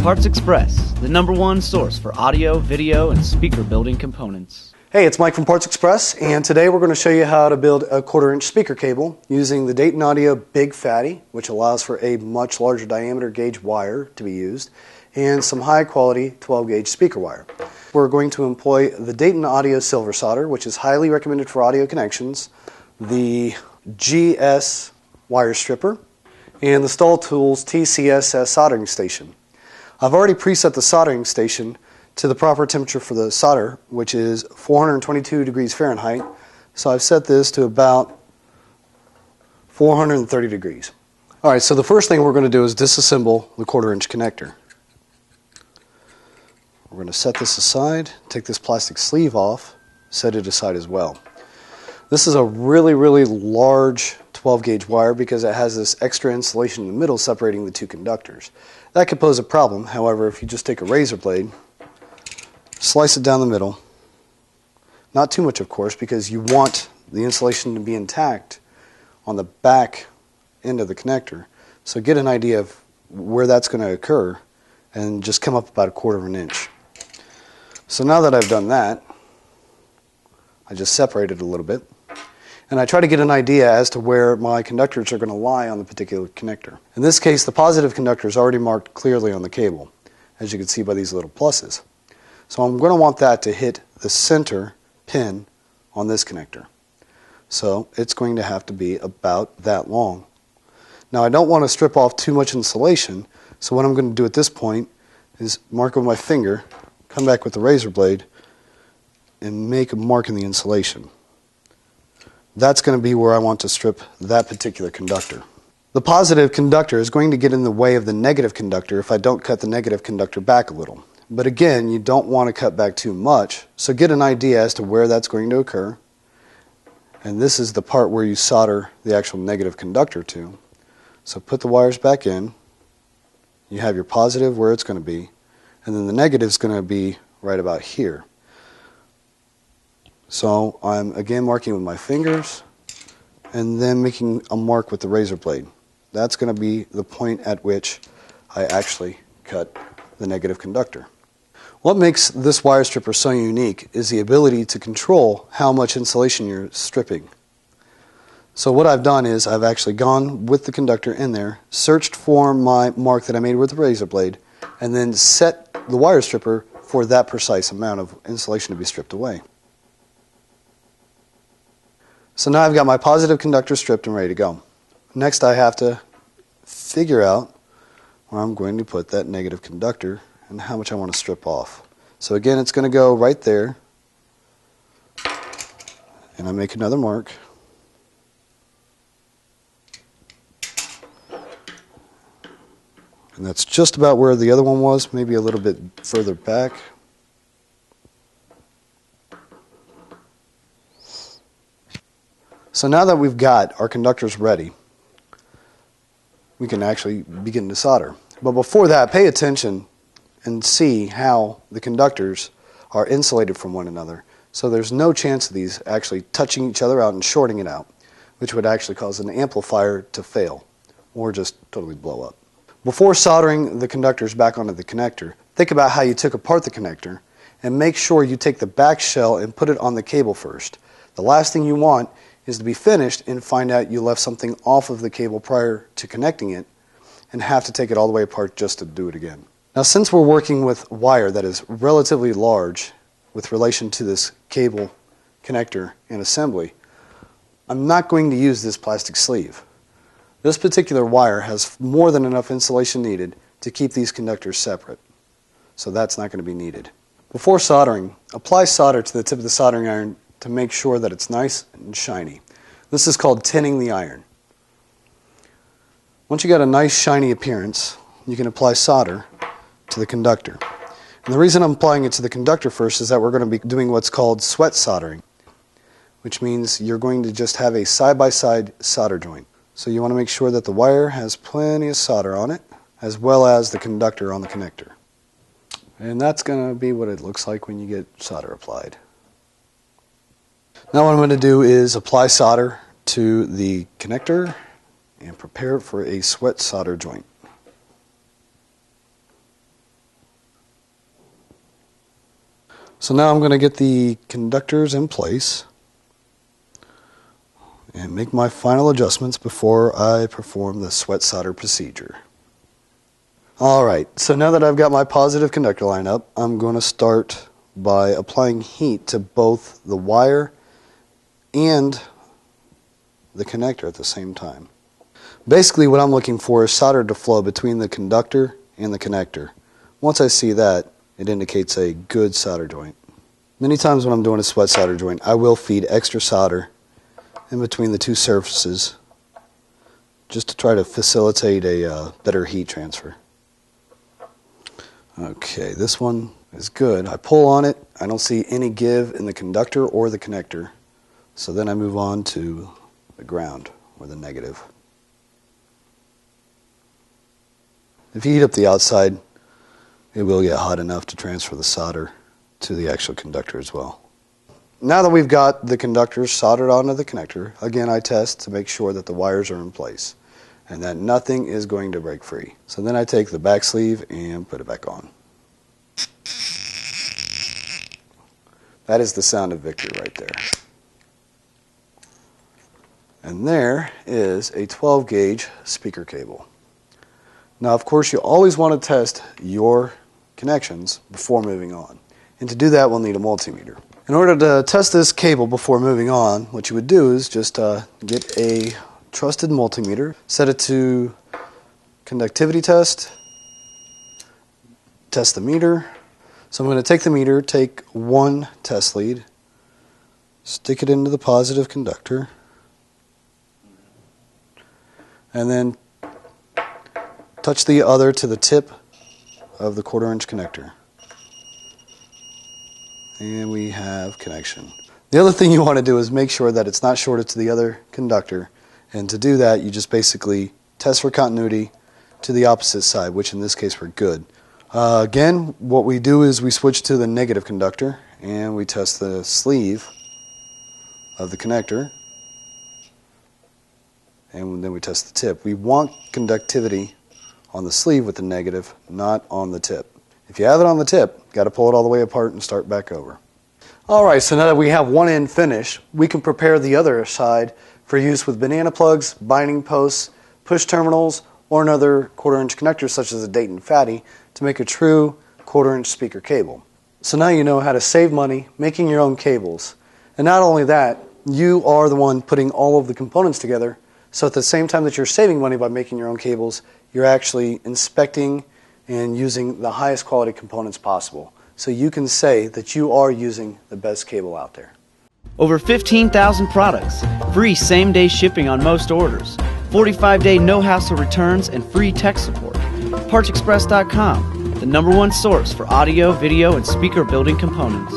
Parts Express, the #1 source for audio, video, and speaker building components. Hey, it's Mike from Parts Express, and today we're going to show you how to build a 1/4-inch speaker cable using the Dayton Audio Big Fatty, which allows for a much larger diameter gauge wire to be used, and some high-quality 12-gauge speaker wire. We're going to employ the Dayton Audio Silver Solder, which is highly recommended for audio connections, the GS wire stripper, and the Stahl Tools TCSS soldering station. I've already preset the soldering station to the proper temperature for the solder, which is 422 degrees Fahrenheit. So I've set this to about 430 degrees. Alright, so the first thing we're going to do is disassemble the 1/4-inch connector. We're going to set this aside, take this plastic sleeve off, set it aside as well. This is a really large 12-gauge wire because it has this extra insulation in the middle separating the two conductors. That could pose a problem. However, if you just take a razor blade, slice it down the middle, not too much of course, because you want the insulation to be intact on the back end of the connector. So get an idea of where that's going to occur and just come up about 1/4 of an inch. So now that I've done that, I just separate it a little bit, and I try to get an idea as to where my conductors are going to lie on the particular connector. In this case, the positive conductor is already marked clearly on the cable, as you can see by these little pluses. So I'm going to want that to hit the center pin on this connector. So it's going to have to be about that long. Now I don't want to strip off too much insulation, so what I'm going to do at this point is mark with my finger, come back with the razor blade, and make a mark in the insulation. That's going to be where I want to strip that particular conductor. The positive conductor is going to get in the way of the negative conductor if I don't cut the negative conductor back a little. But again, you don't want to cut back too much, so get an idea as to where that's going to occur. And this is the part where you solder the actual negative conductor to. So put the wires back in. You have your positive where it's going to be, and then the negative is going to be right about here. So I'm again marking with my fingers and then making a mark with the razor blade. That's going to be the point at which I actually cut the negative conductor. What makes this wire stripper so unique is the ability to control how much insulation you're stripping. So what I've done is I've actually gone with the conductor in there, searched for my mark that I made with the razor blade, and then set the wire stripper for that precise amount of insulation to be stripped away. So now I've got my positive conductor stripped and ready to go. Next I have to figure out where I'm going to put that negative conductor and how much I want to strip off. So again, it's going to go right there, and I make another mark. And that's just about where the other one was, maybe a little bit further back. So now that we've got our conductors ready, we can actually begin to solder. But before that, pay attention and see how the conductors are insulated from one another. So there's no chance of these actually touching each other out and shorting it out, which would actually cause an amplifier to fail or just totally blow up. Before soldering the conductors back onto the connector, think about how you took apart the connector and make sure you take the back shell and put it on the cable first. The last thing you want is to be finished and find out you left something off of the cable prior to connecting it and have to take it all the way apart just to do it again. Now, since we're working with wire that is relatively large with relation to this cable connector and assembly, I'm not going to use this plastic sleeve. This particular wire has more than enough insulation needed to keep these conductors separate, so that's not going to be needed. Before soldering, apply solder to the tip of the soldering iron to make sure that it's nice and shiny. This is called tinning the iron. Once you got a nice shiny appearance, you can apply solder to the conductor. And the reason I'm applying it to the conductor first is that we're going to be doing what's called sweat soldering, which means you're going to just have a side-by-side solder joint. So you want to make sure that the wire has plenty of solder on it, as well as the conductor on the connector. And that's going to be what it looks like when you get solder applied. Now what I'm going to do is apply solder to the connector and prepare it for a sweat solder joint. So now I'm going to get the conductors in place and make my final adjustments before I perform the sweat solder procedure. Alright, so now that I've got my positive conductor line up, I'm going to start by applying heat to both the wire and the connector at the same time. Basically what I'm looking for is solder to flow between the conductor and the connector. Once I see that, it indicates a good solder joint. Many times when I'm doing a sweat solder joint, I will feed extra solder in between the two surfaces just to try to facilitate a better heat transfer. Okay, this one is good. I pull on it, I don't see any give in the conductor or the connector, so then I move on to the ground or the negative. If you heat up the outside, it will get hot enough to transfer the solder to the actual conductor as well. Now that we've got the conductors soldered onto the connector, again I test to make sure that the wires are in place and that nothing is going to break free. So then I take the back sleeve and put it back on. That is the sound of victory right there. And there is a 12 gauge speaker cable. Now of course you always want to test your connections before moving on. And to do that we'll need a multimeter. In order to test this cable before moving on, what you would do is just get a trusted multimeter, set it to conductivity test, test the meter. So I'm going to take the meter, take one test lead, stick it into the positive conductor, and then touch the other to the tip of the 1/4 inch connector. And we have connection. The other thing you want to do is make sure that it's not shorted to the other conductor. And to do that, you just basically test for continuity to the opposite side, which in this case we're good. Again, what we do is we switch to the negative conductor and we test the sleeve of the connector. And then we test the tip. We want conductivity on the sleeve with the negative, not on the tip. If you have it on the tip, got to pull it all the way apart and start back over. Alright, so now that we have one end finished, we can prepare the other side for use with banana plugs, binding posts, push terminals, or another 1/4 inch connector such as a Dayton Fatty to make a true 1/4 inch speaker cable. So now you know how to save money making your own cables. And not only that, you are the one putting all of the components together, so at the same time that you're saving money by making your own cables, you're actually inspecting and using the highest quality components possible. So you can say that you are using the best cable out there. Over 15,000 products, free same-day shipping on most orders, 45-day no-hassle returns, and free tech support. PartsExpress.com, the #1 source for audio, video, and speaker building components.